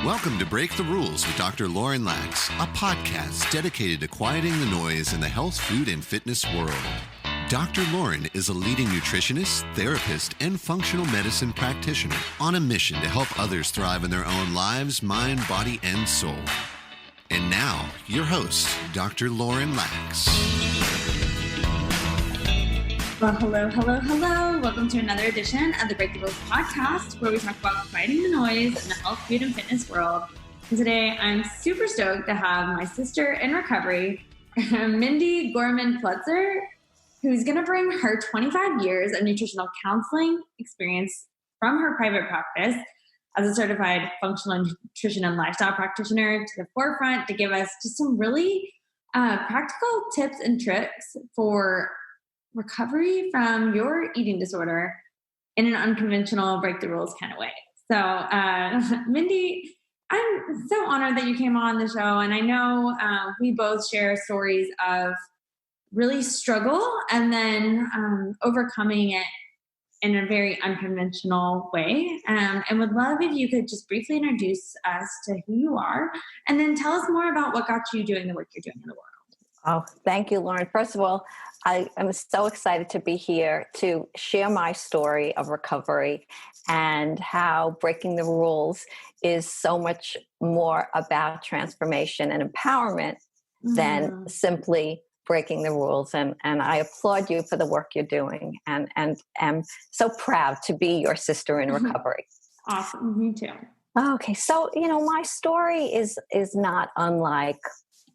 Welcome to Break the Rules with Dr. Lauren Lax, a podcast dedicated to quieting the noise in the health, food, and fitness world. Dr. Lauren is a leading nutritionist, therapist, and functional medicine practitioner on a mission to help others thrive in their own lives, mind, body, and soul. And now, your host, Dr. Lauren Lax. Well, hello. Welcome to another edition of the Break the Rules podcast, where we talk about quieting the noise in the health, food, and fitness world. And today, I'm super stoked to have my sister in recovery, Mindy Gorman-Plutzer, who's going to bring her 25 years of nutritional counseling experience from her private practice as a certified functional nutrition and lifestyle practitioner to the forefront to give us just some really practical tips and tricks for recovery from your eating disorder in an unconventional break the rules kind of way. So, Mindy, I'm so honored that you came on the show. And I know we both share stories of really struggle and then overcoming it in a very unconventional way. And would love if you could just briefly introduce us to who you are and then tell us more about what got you doing the work you're doing in the world. Oh, thank you, Lauren. First of all, I'm so excited to be here to share my story of recovery and how breaking the rules is so much more about transformation and empowerment than simply breaking the rules. And I applaud you for the work you're doing and am so proud to be your sister in recovery. Awesome. Me too. Okay. So, my story is not unlike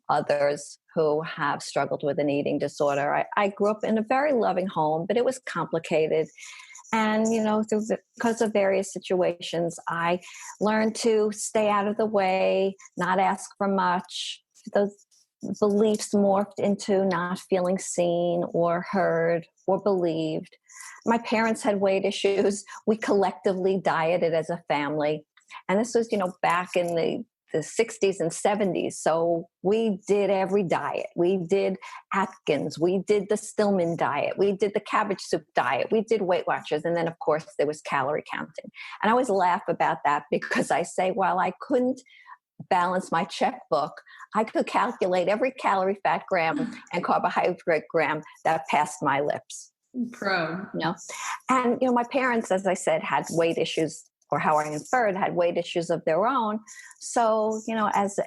others who have struggled with an eating disorder. I grew up in a very loving home, but it was complicated. And, because of various situations, I learned to stay out of the way, not ask for much. Those beliefs morphed into not feeling seen or heard or believed. My parents had weight issues. We collectively dieted as a family. And this was, back in the 60s and 70s. So we did every diet. We did Atkins. We did the Stillman diet. We did the cabbage soup diet. We did Weight Watchers. And then, of course, there was calorie counting. And I always laugh about that because I say, while I couldn't balance my checkbook, I could calculate every calorie, fat gram, and carbohydrate gram that passed my lips. Pro. And, my parents, as I said, had weight issues, or how I inferred, had weight issues of their own. So, as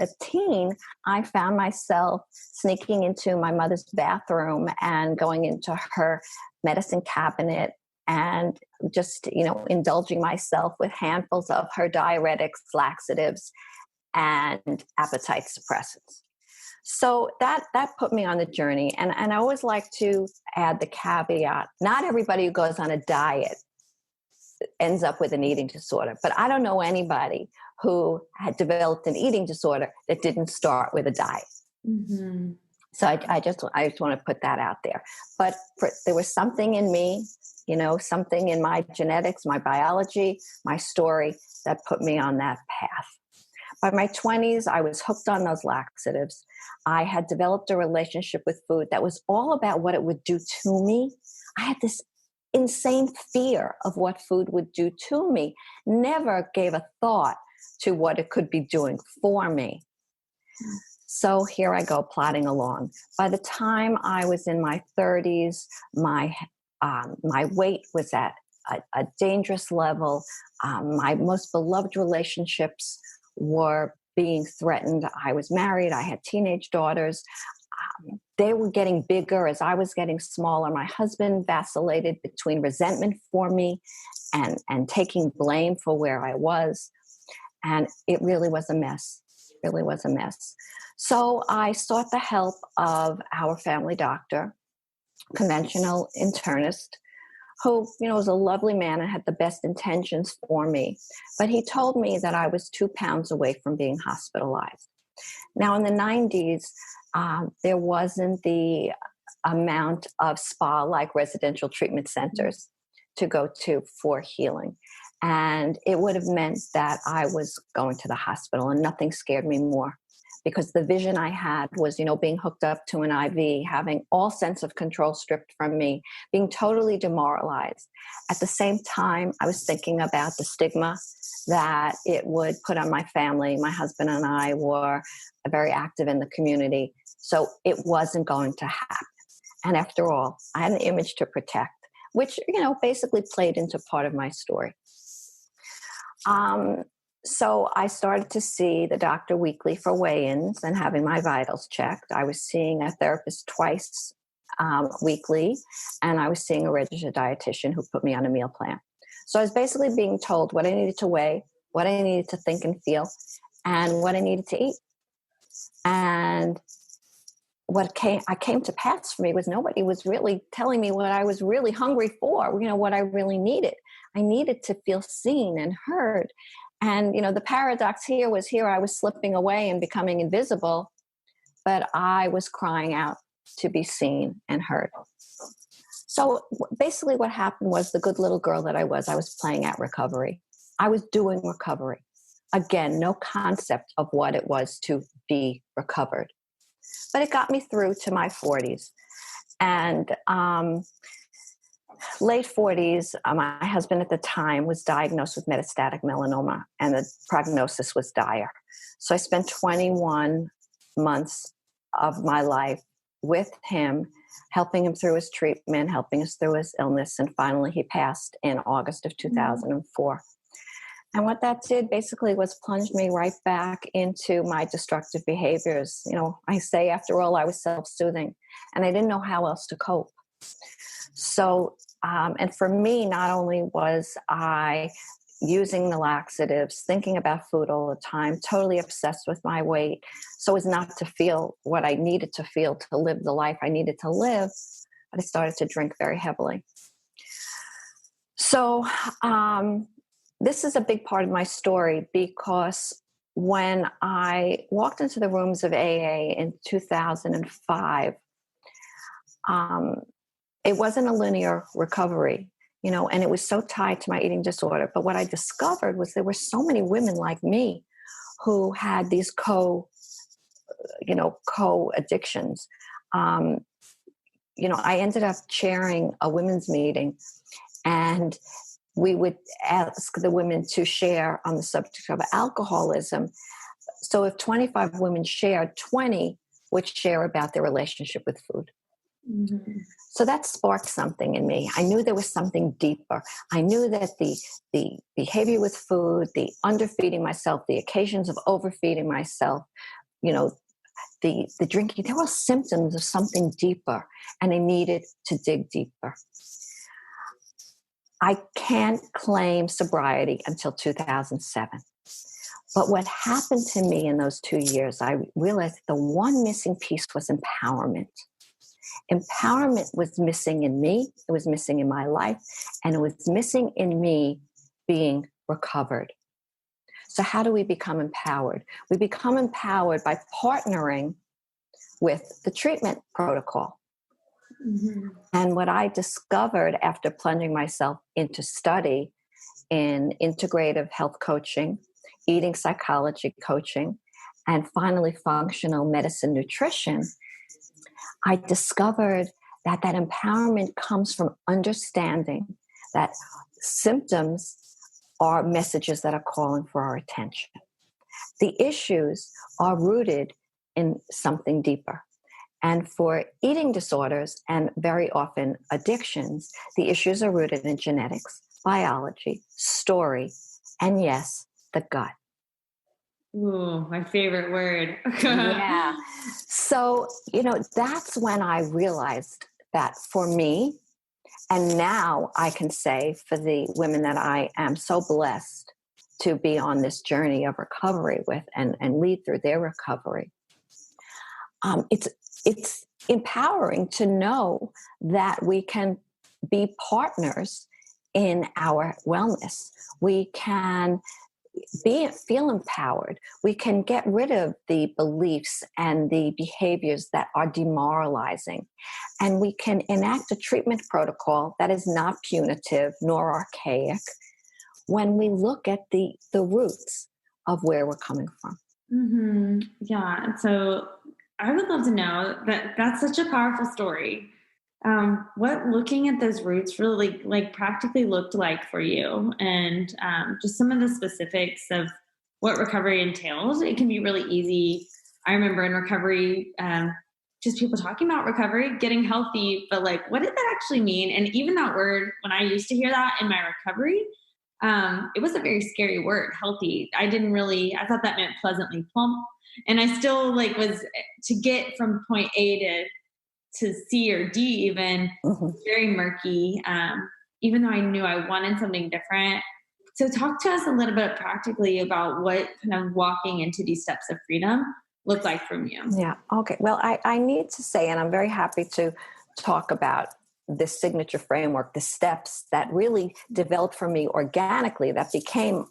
a teen, I found myself sneaking into my mother's bathroom and going into her medicine cabinet and just, indulging myself with handfuls of her diuretics, laxatives, and appetite suppressants. So that put me on the journey. And I always like to add the caveat, not everybody who goes on a diet ends up with an eating disorder. But I don't know anybody who had developed an eating disorder that didn't start with a diet. Mm-hmm. So I just want to put that out there. But there was something in me, something in my genetics, my biology, my story that put me on that path. By my 20s, I was hooked on those laxatives. I had developed a relationship with food that was all about what it would do to me. I had this insane fear of what food would do to me, never gave a thought to what it could be doing for me. So here I go plodding along. By the time I was in my 30s, my weight was at a dangerous level. My most beloved relationships were being threatened. I was married. I had teenage daughters. They were getting bigger as I was getting smaller. My husband vacillated between resentment for me and taking blame for where I was. And it really was a mess. So I sought the help of our family doctor, conventional internist, who, was a lovely man and had the best intentions for me. But he told me that I was 2 pounds away from being hospitalized. Now, in the 90s, there wasn't the amount of spa-like residential treatment centers to go to for healing. And it would have meant that I was going to the hospital, and nothing scared me more because the vision I had was, being hooked up to an IV, having all sense of control stripped from me, being totally demoralized. At the same time, I was thinking about the stigma that it would put on my family. My husband and I were very active in the community, so it wasn't going to happen. And after all, I had an image to protect, which, basically played into part of my story. So I started to see the doctor weekly for weigh-ins and having my vitals checked. I was seeing a therapist twice weekly, and I was seeing a registered dietitian who put me on a meal plan. So I was basically being told what I needed to weigh, what I needed to think and feel, and what I needed to eat. And what came to pass for me was nobody was really telling me what I was really hungry for, what I really needed. I needed to feel seen and heard. And, the paradox here I was slipping away and becoming invisible, but I was crying out to be seen and heard. So basically what happened was, the good little girl that I was playing at recovery. I was doing recovery. Again, no concept of what it was to be recovered. But it got me through to my 40s. And late 40s, my husband at the time was diagnosed with metastatic melanoma, and the prognosis was dire. So I spent 21 months of my life with him, helping him through his treatment, helping us through his illness, and finally he passed in August of 2004. And what that did basically was plunge me right back into my destructive behaviors. I say, after all, I was self-soothing, and I didn't know how else to cope. So, and for me, not only was I using the laxatives, thinking about food all the time, totally obsessed with my weight, so as not to feel what I needed to feel to live the life I needed to live, but I started to drink very heavily. So, this is a big part of my story, because when I walked into the rooms of AA in 2005, it wasn't a linear recovery, and it was so tied to my eating disorder. But what I discovered was there were so many women like me who had these co-addictions. I ended up chairing a women's meeting, and we would ask the women to share on the subject of alcoholism. So if 25 women shared, 20 would share about their relationship with food. Mm-hmm. So that sparked something in me. I knew there was something deeper. I knew that the behavior with food, the underfeeding myself, the occasions of overfeeding myself, the drinking, they were symptoms of something deeper, and I needed to dig deeper. I can't claim sobriety until 2007. But what happened to me in those 2 years, I realized the one missing piece was empowerment. Empowerment was missing in me, it was missing in my life, and it was missing in me being recovered. So how do we become empowered? We become empowered by partnering with the treatment protocol. Mm-hmm. And what I discovered after plunging myself into study in integrative health coaching, eating psychology coaching, and finally functional medicine nutrition, I discovered that empowerment comes from understanding that symptoms are messages that are calling for our attention. The issues are rooted in something deeper. And for eating disorders and very often addictions, the issues are rooted in genetics, biology, story, and yes, the gut. Ooh, my favorite word. Yeah. So, that's when I realized that for me, and now I can say for the women that I am so blessed to be on this journey of recovery with and lead through their recovery, it's empowering to know that we can be partners in our wellness. We can feel empowered. We can get rid of the beliefs and the behaviors that are demoralizing. And we can enact a treatment protocol that is not punitive nor archaic when we look at the roots of where we're coming from. Mm-hmm. Yeah. So I would love to know that's such a powerful story. what looking at those roots really like practically looked like for you, and just some of the specifics of what recovery entails. It can be really easy. I remember in recovery, just people talking about recovery, getting healthy, but like, what did that actually mean? And even that word, when I used to hear that in my recovery, it was a very scary word, healthy. I thought that meant pleasantly plump. And I still like was to get from point A to C or D even, very murky, even though I knew I wanted something different. So talk to us a little bit practically about what kind of walking into these steps of freedom look like from you. Yeah. Okay. Well, I need to say, and I'm very happy to talk about this signature framework, the steps that really developed for me organically, that became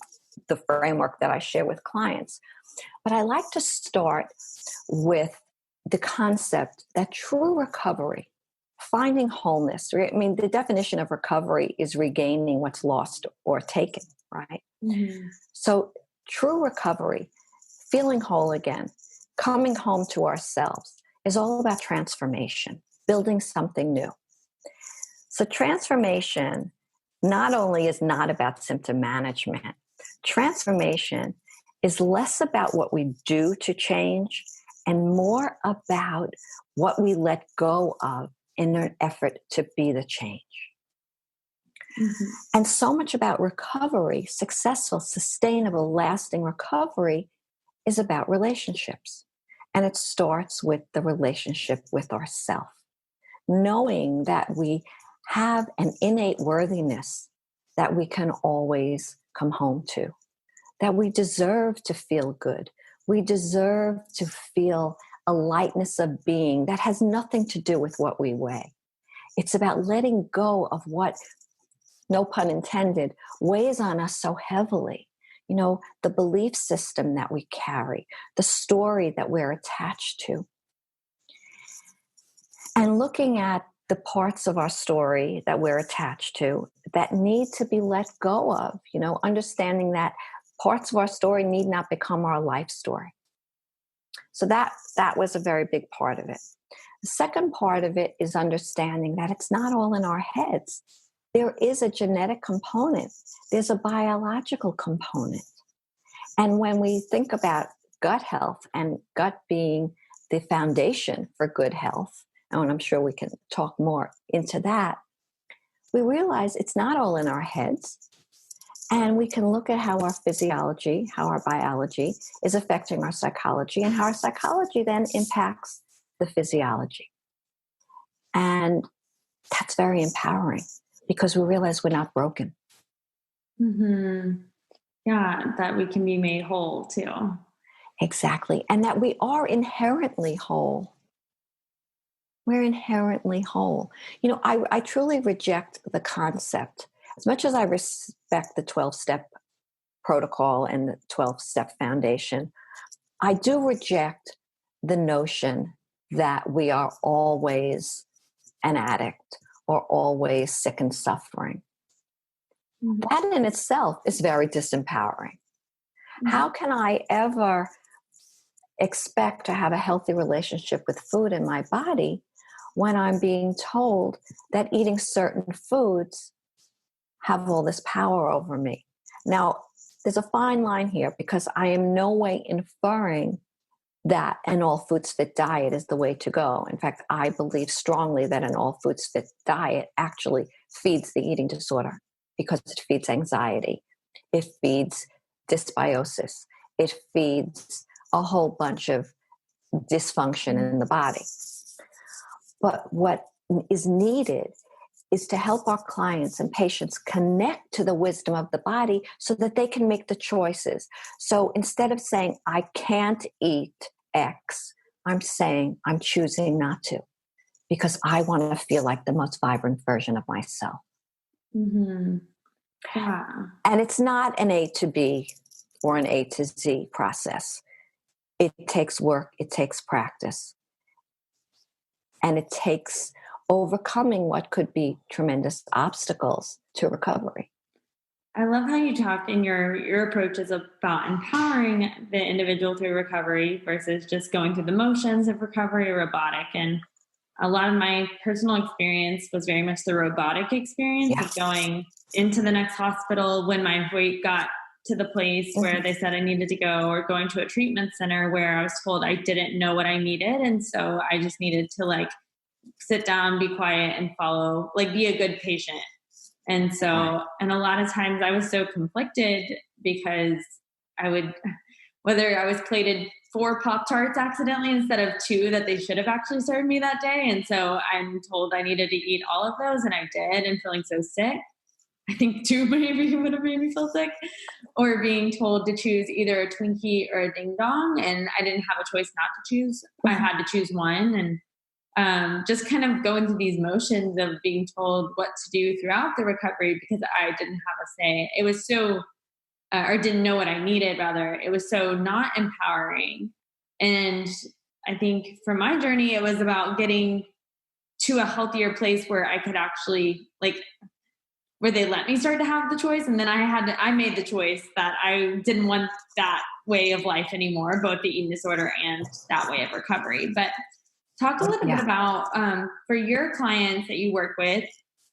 the framework that I share with clients. But I like to start with the concept that true recovery, finding wholeness, I mean, the definition of recovery is regaining what's lost or taken, right? Mm-hmm. So true recovery, feeling whole again, coming home to ourselves is all about transformation, building something new. So transformation not only is not about symptom management, transformation is less about what we do to change and more about what we let go of in an effort to be the change. Mm-hmm. And so much about recovery, successful, sustainable, lasting recovery, is about relationships. And it starts with the relationship with ourselves, knowing that we have an innate worthiness that we can always come home to, that we deserve to feel good. We deserve to feel a lightness of being that has nothing to do with what we weigh. It's about letting go of what, no pun intended, weighs on us so heavily. You know, the belief system that we carry, the story that we're attached to. And looking at the parts of our story that we're attached to that need to be let go of, you know, understanding that parts of our story need not become our life story. So that was a very big part of it. The second part of it is understanding that it's not all in our heads. There is a genetic component. There's a biological component. And when we think about gut health and gut being the foundation for good health, and I'm sure we can talk more into that, we realize it's not all in our heads. And we can look at how our physiology, how our biology is affecting our psychology, and how our psychology then impacts the physiology. And that's very empowering because we realize we're not broken. Mm-hmm. Yeah, that we can be made whole too. Exactly. And that we are inherently whole. We're inherently whole. You know, I truly reject the concept. As much as I respect the 12-step protocol and the 12-step foundation, I do reject the notion that we are always an addict or always sick and suffering. Mm-hmm. That in itself is very disempowering. Mm-hmm. How can I ever expect to have a healthy relationship with food in my body when I'm being told that eating certain foods have all this power over me? Now, there's a fine line here because I am no way inferring that an all foods fit diet is the way to go. In fact, I believe strongly that an all foods fit diet actually feeds the eating disorder because it feeds anxiety. It feeds dysbiosis. It feeds a whole bunch of dysfunction in the body. But what is needed is to help our clients and patients connect to the wisdom of the body so that they can make the choices. So instead of saying, I can't eat X, I'm saying I'm choosing not to because I want to feel like the most vibrant version of myself. Mm-hmm. Yeah. And it's not an A to B or an A to Z process. It takes work. It takes practice. And it takes overcoming what could be tremendous obstacles to recovery. I love how you talk in your approach is about empowering the individual through recovery versus just going through the motions of recovery or robotic. And a lot of my personal experience was very much the robotic experience of going into the next hospital when my weight got to the place where they said I needed to go, or going to a treatment center where I was told I didn't know what I needed. And so I just needed to like sit down, be quiet, and follow, like be a good patient. And so, and a lot of times I was so conflicted because whether I was plated 4 Pop-Tarts accidentally instead of 2 that they should have actually served me that day. And so I'm told I needed to eat all of those, and I did, and feeling so sick. I think 2 maybe would have made me feel sick. Or being told to choose either a Twinkie or a Ding Dong, and I didn't have a choice not to choose. I had to choose one, and just kind of go into these motions of being told what to do throughout the recovery because I didn't have a say. It was so or didn't know what I needed, rather. It was so not empowering. And I think for my journey, it was about getting to a healthier place where I could actually, like, where they let me start to have the choice. And then I made the choice that I didn't want that way of life anymore, both the eating disorder and that way of recovery. But talk a little bit about, for your clients that you work with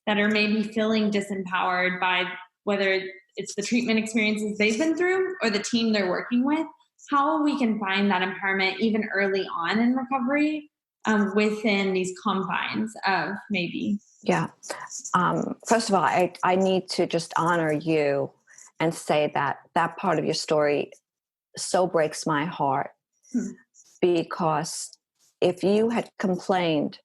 that are maybe feeling disempowered by whether it's the treatment experiences they've been through or the team they're working with, how we can find that empowerment even early on in recovery within these confines of maybe. Yeah. First of all, I need to just honor you and say that part of your story so breaks my heart because if you had complained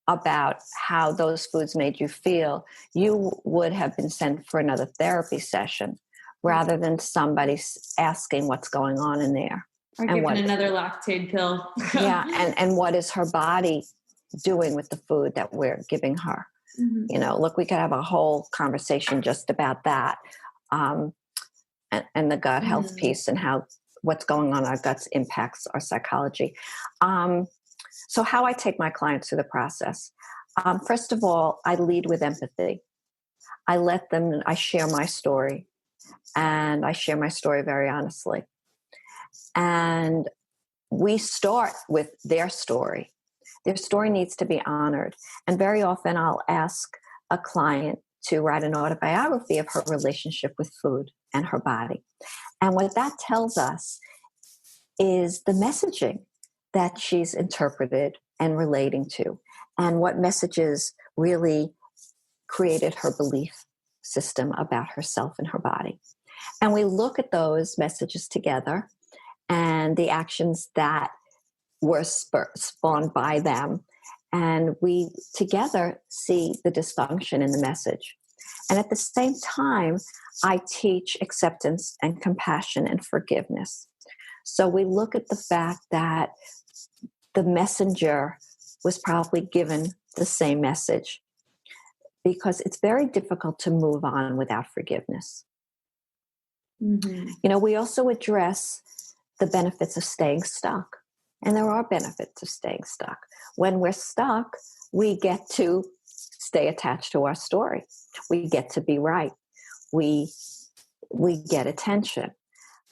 about how those foods made you feel, you would have been sent for another therapy session rather than somebody asking what's going on in there. Or given another Lactaid pill. And what is her body doing with the food that we're giving her? Mm-hmm. You know, look, we could have a whole conversation just about that, and the gut health piece and how what's going on in our guts impacts our psychology. So how I take my clients through the process. First of all, I lead with empathy. I share my story, and I share my story very honestly. And we start with their story. Their story needs to be honored. And very often I'll ask a client to write an autobiography of her relationship with food and her body. And what that tells us is the messaging that she's interpreted and relating to, and what messages really created her belief system about herself and her body. And we look at those messages together and the actions that were spawned by them, and we together see the dysfunction in the message. And at the same time, I teach acceptance and compassion and forgiveness. So we look at the fact that the messenger was probably given the same message, because it's very difficult to move on without forgiveness. Mm-hmm. You know, we also address the benefits of staying stuck. And there are benefits of staying stuck. When we're stuck, we get to stay attached to our story. We get to be right. We get attention.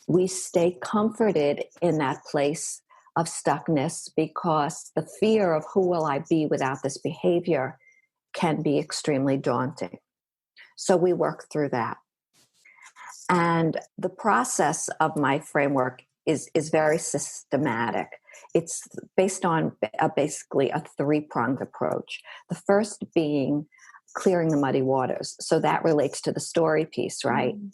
We stay comforted in that place of stuckness because the fear of who will I be without this behavior can be extremely daunting. So we work through that. And the process of my framework is very systematic. It's based on basically a 3-pronged approach. The first being clearing the muddy waters. So that relates to the story piece, right? Mm-hmm.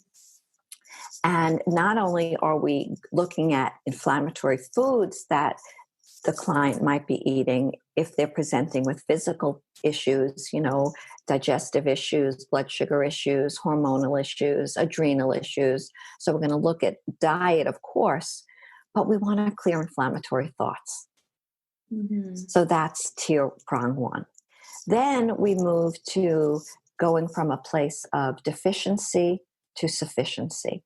And not only are we looking at inflammatory foods that the client might be eating if they're presenting with physical issues, you know, digestive issues, blood sugar issues, hormonal issues, adrenal issues. So we're going to look at diet, of course, but we want to clear inflammatory thoughts. Mm-hmm. So that's tier prong 1. Then we move to going from a place of deficiency to sufficiency.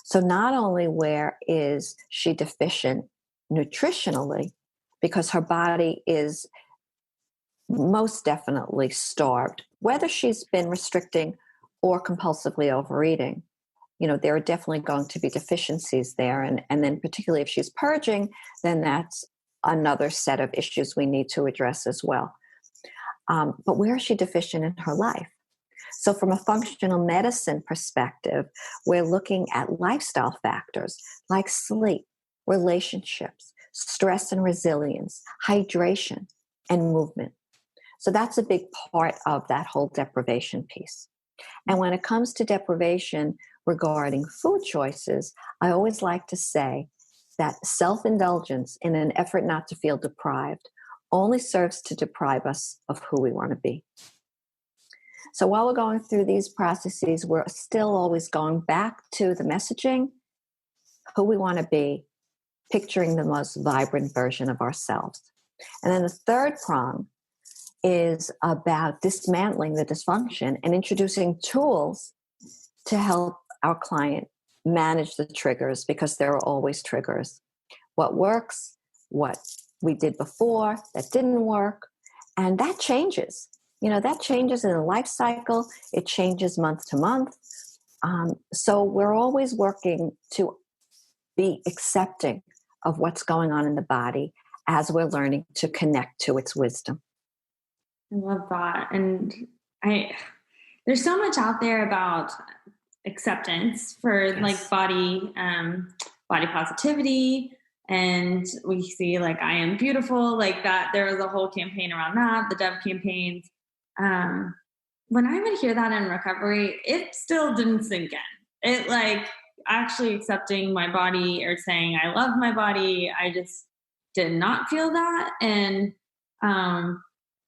So not only where is she deficient nutritionally, because her body is most definitely starved, whether she's been restricting or compulsively overeating. You know, there are definitely going to be deficiencies there. And then particularly if she's purging, then that's another set of issues we need to address as well. But where is she deficient in her life? So from a functional medicine perspective, we're looking at lifestyle factors like sleep, relationships, stress and resilience, hydration, and movement. So that's a big part of that whole deprivation piece. And when it comes to deprivation regarding food choices, I always like to say that self-indulgence in an effort not to feel deprived only serves to deprive us of who we want to be. So while we're going through these processes, we're still always going back to the messaging, who we want to be, picturing the most vibrant version of ourselves. And then the third prong is about dismantling the dysfunction and introducing tools to help our client manage the triggers, because there are always triggers. What works, what we did before that didn't work, and that changes. That changes in the life cycle. It changes month to month. So we're always working to be accepting of what's going on in the body as we're learning to connect to its wisdom. I love that. And there's so much out there about acceptance for like body positivity. And we see like, I am beautiful, like that. There was a whole campaign around that, the Dove campaigns. When I would hear that in recovery, it still didn't sink in. It like actually accepting my body or saying I love my body. I just did not feel that. And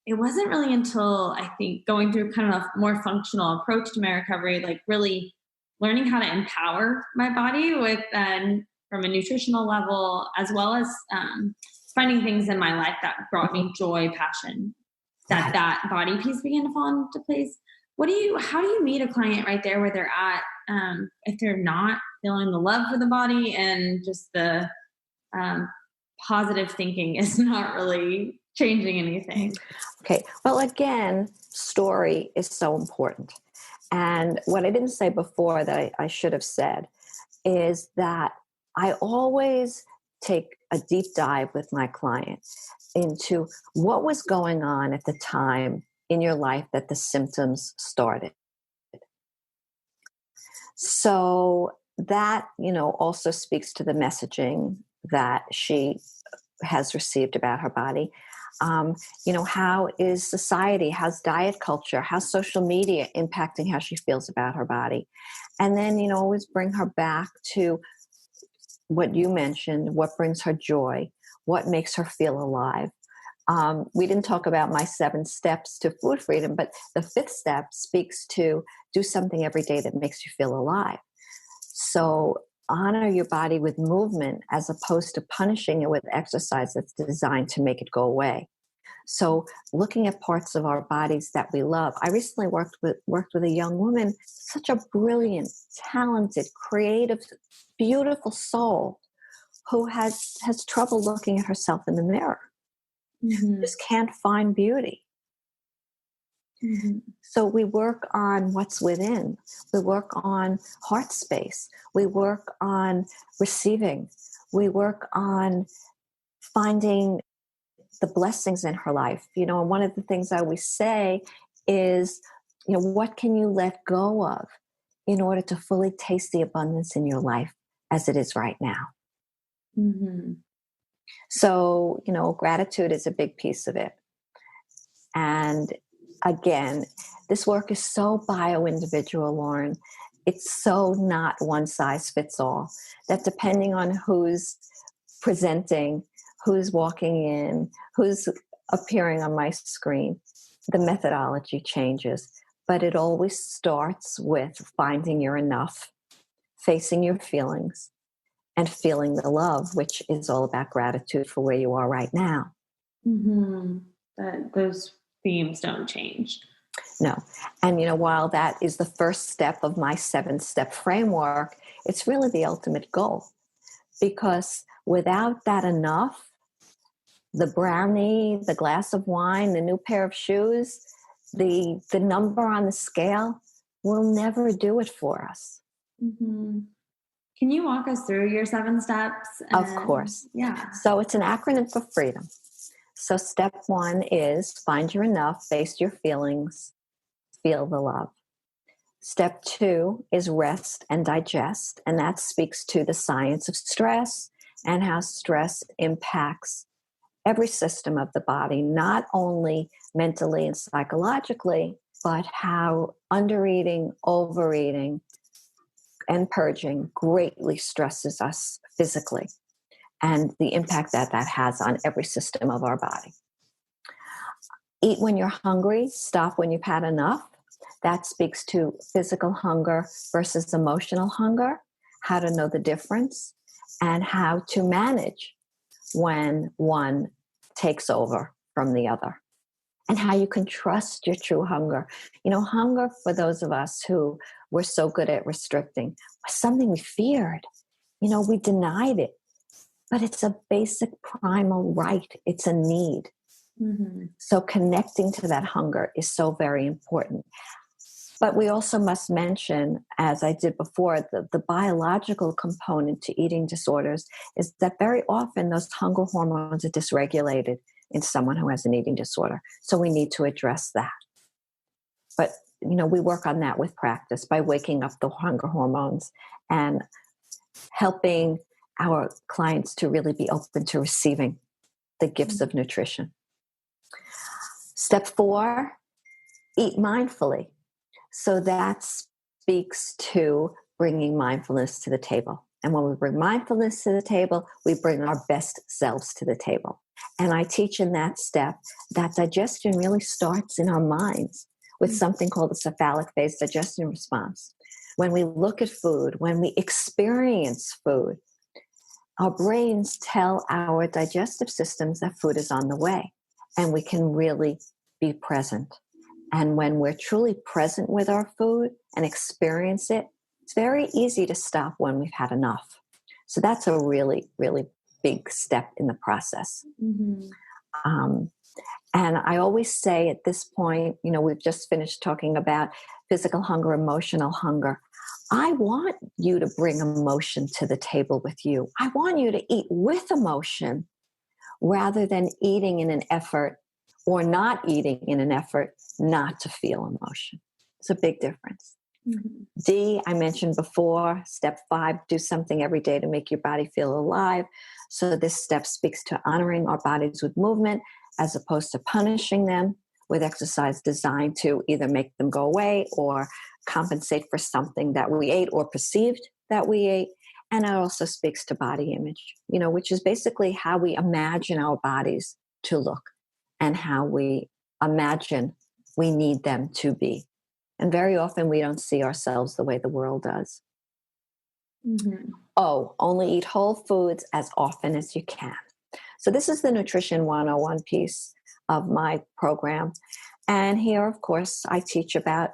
it wasn't really until I think going through kind of a more functional approach to my recovery, like really learning how to empower my body with from a nutritional level, as well as finding things in my life that brought me joy, passion, that body piece began to fall into place. How do you meet a client right there where they're at, if they're not feeling the love for the body and just the positive thinking is not really changing anything? Okay. Well, again, story is so important. And what I didn't say before that I should have said is that I always take a deep dive with my client into what was going on at the time in your life that the symptoms started. So that, also speaks to the messaging that she has received about her body. How is society, how's diet culture, how's social media impacting how she feels about her body? And then, always bring her back to what you mentioned, what brings her joy, what makes her feel alive. We didn't talk about my 7 steps to food freedom, but the 5th step speaks to do something every day that makes you feel alive. So honor your body with movement as opposed to punishing it with exercise that's designed to make it go away. So looking at parts of our bodies that we love. I recently worked with a young woman, such a brilliant, talented, creative, beautiful soul who has trouble looking at herself in the mirror. Mm-hmm. Just can't find beauty. Mm-hmm. So we work on what's within. We work on heart space. We work on receiving. We work on finding the blessings in her life. And one of the things I always say is, what can you let go of in order to fully taste the abundance in your life as it is right now? Mm-hmm. So, gratitude is a big piece of it. And again, this work is so bio-individual, Lauren. It's so not one size fits all, that depending on who's presenting, who's walking in, who's appearing on my screen, the methodology changes. But it always starts with finding your enough, facing your feelings, and feeling the love, which is all about gratitude for where you are right now. Mm-hmm. Those themes don't change. No. And, while that is the first step of my 7-step framework, it's really the ultimate goal. Because without that enough, the brownie, the glass of wine, the new pair of shoes, the number on the scale will never do it for us. Mm-hmm. Can you walk us through your 7 steps? Of course. Yeah. So it's an acronym for freedom. So step 1 is find your enough, face your feelings, feel the love. Step 2 is rest and digest, and that speaks to the science of stress and how stress impacts every system of the body, not only mentally and psychologically, but how undereating, overeating, and purging greatly stresses us physically and the impact that that has on every system of our body. Eat when you're hungry, stop when you've had enough. That speaks to physical hunger versus emotional hunger, how to know the difference, and how to manage when one takes over from the other, and how you can trust your true hunger. You know, hunger, for those of us who were so good at restricting, was something we feared. You know, we denied it, but it's a basic primal right. It's a need. Mm-hmm. So connecting to that hunger is so very important. But we also must mention, as I did before, the biological component to eating disorders is that very often those hunger hormones are dysregulated in someone who has an eating disorder. So we need to address that. But, you know, we work on that with practice by waking up the hunger hormones and helping our clients to really be open to receiving the gifts of nutrition. Step 4, eat mindfully. So that speaks to bringing mindfulness to the table. And when we bring mindfulness to the table, we bring our best selves to the table. And I teach in that step that digestion really starts in our minds with something called the cephalic phase digestion response. When we look at food, when we experience food, our brains tell our digestive systems that food is on the way, and we can really be present. And when we're truly present with our food and experience it, it's very easy to stop when we've had enough. So that's a really, really big step in the process. Mm-hmm. And I always say at this point, you know, we've just finished talking about physical hunger, emotional hunger. I want you to bring emotion to the table with you. I want you to eat with emotion rather than eating in an effort or not eating in an effort not to feel emotion. It's a big difference. Mm-hmm. D, I mentioned before, step 5, do something every day to make your body feel alive. So this step speaks to honoring our bodies with movement as opposed to punishing them with exercise designed to either make them go away or compensate for something that we ate or perceived that we ate. And it also speaks to body image, you know, which is basically how we imagine our bodies to look and how we imagine we need them to be. And very often we don't see ourselves the way the world does. Mm-hmm. Oh, only eat whole foods as often as you can. So this is the Nutrition 101 piece of my program. And here, of course, I teach about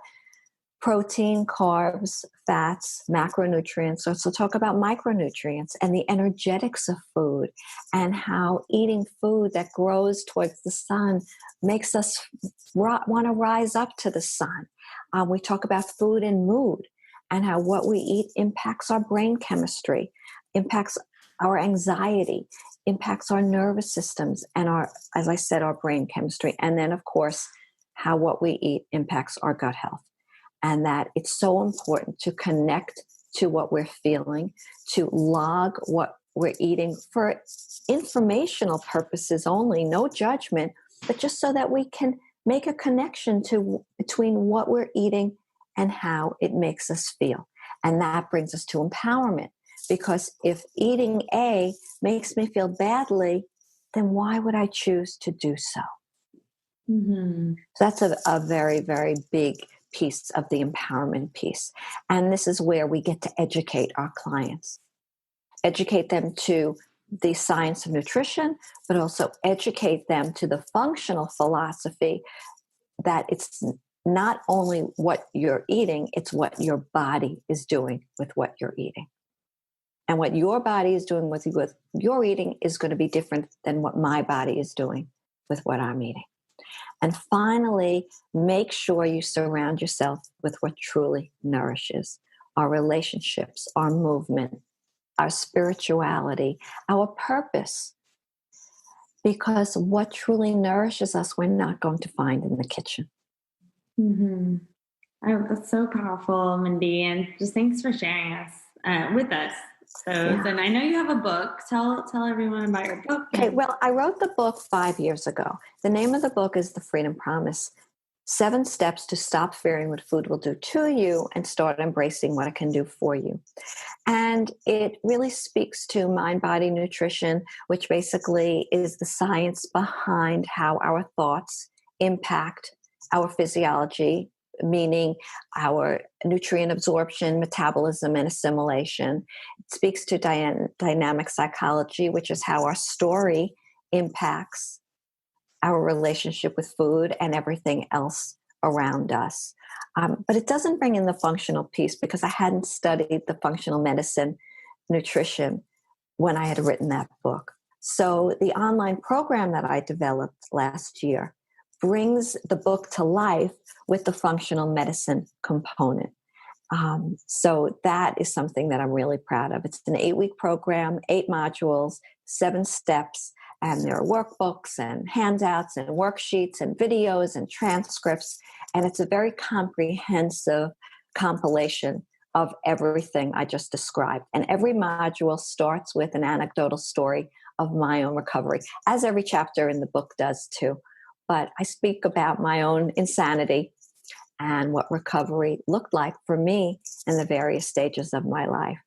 protein, carbs, fats, macronutrients. So we'll talk about micronutrients and the energetics of food and how eating food that grows towards the sun makes us want to rise up to the sun. We talk about food and mood and how what we eat impacts our brain chemistry, impacts our anxiety, impacts our nervous systems and our, as I said, our brain chemistry. And then, of course, how what we eat impacts our gut health. And that it's so important to connect to what we're feeling, to log what we're eating for informational purposes only, no judgment, but just so that we can make a connection between what we're eating and how it makes us feel. And that brings us to empowerment, because if eating A makes me feel badly, then why would I choose to do so? Mm-hmm. So that's a very, very big piece of the empowerment piece. And this is where we get to educate our clients, educate them to the science of nutrition, but also educate them to the functional philosophy that it's not only what you're eating, it's what your body is doing with what you're eating. And what your body is doing with your eating is going to be different than what my body is doing with what I'm eating. And finally, make sure you surround yourself with what truly nourishes our relationships, our movement, our spirituality, our purpose. Because what truly nourishes us, we're not going to find in the kitchen. Mm-hmm. Oh, that's so powerful, Mindy. And just thanks for sharing us with us. So then I know you have a book. Tell everyone about your book. Okay, well, I wrote the book 5 years ago. The name of the book is The Freedom Promise: 7 Steps to Stop Fearing What Food Will Do to You and Start Embracing What It Can Do for You. And it really speaks to mind-body nutrition, which basically is the science behind how our thoughts impact our physiology, meaning our nutrient absorption, metabolism, and assimilation. It speaks to dynamic psychology, which is how our story impacts our relationship with food and everything else around us. But it doesn't bring in the functional piece because I hadn't studied the functional medicine nutrition when I had written that book. So the online program that I developed last year brings the book to life with the functional medicine component. So that is something that I'm really proud of. It's an 8-week program, 8 modules, 7 steps, and there are workbooks and handouts and worksheets and videos and transcripts. And it's a very comprehensive compilation of everything I just described. And every module starts with an anecdotal story of my own recovery, as every chapter in the book does too. But I speak about my own insanity and what recovery looked like for me in the various stages of my life.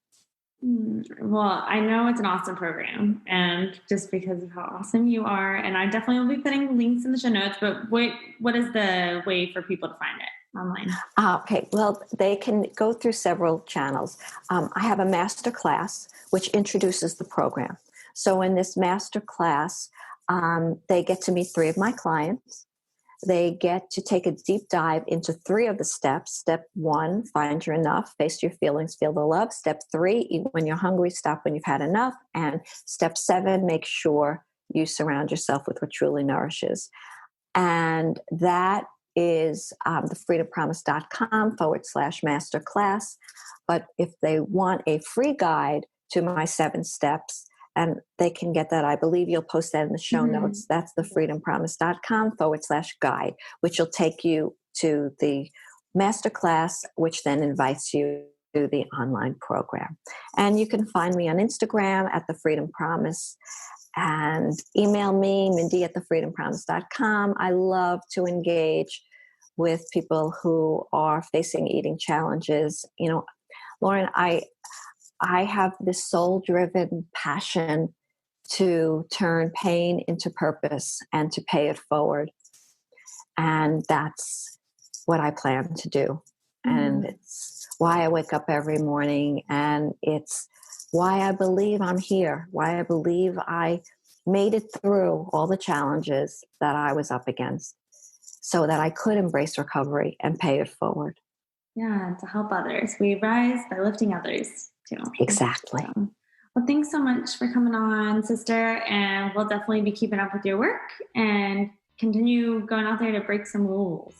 Well, I know it's an awesome program, and just because of how awesome you are, and I definitely will be putting links in the show notes, but what is the way for people to find it online? Okay, well, they can go through several channels. I have a master class which introduces the program. So in this master class, they get to meet 3 of my clients. They get to take a deep dive into 3 of the steps. Step 1, find your enough, face your feelings, feel the love. Step 3, eat when you're hungry, stop when you've had enough. And step 7, make sure you surround yourself with what truly nourishes. And that is thefreedompromise.com/masterclass. But if they want a free guide to my 7 steps, and they can get that. I believe you'll post that in the show notes. That's thefreedompromise.com/guide, which will take you to the masterclass, which then invites you to the online program. And you can find me on Instagram at The Freedom Promise and email me, mindy@thefreedompromise.com. I love to engage with people who are facing eating challenges. You know, Lauren, I have this soul-driven passion to turn pain into purpose and to pay it forward. And that's what I plan to do. And it's why I wake up every morning. And it's why I believe I'm here, why I believe I made it through all the challenges that I was up against so that I could embrace recovery and pay it forward. Yeah, to help others. We rise by lifting others too. Exactly. So, well, thanks so much for coming on, sister. And we'll definitely be keeping up with your work and continue going out there to break some rules.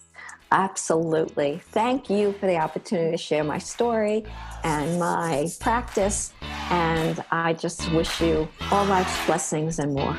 Absolutely. Thank you for the opportunity to share my story and my practice. And I just wish you all life's blessings and more.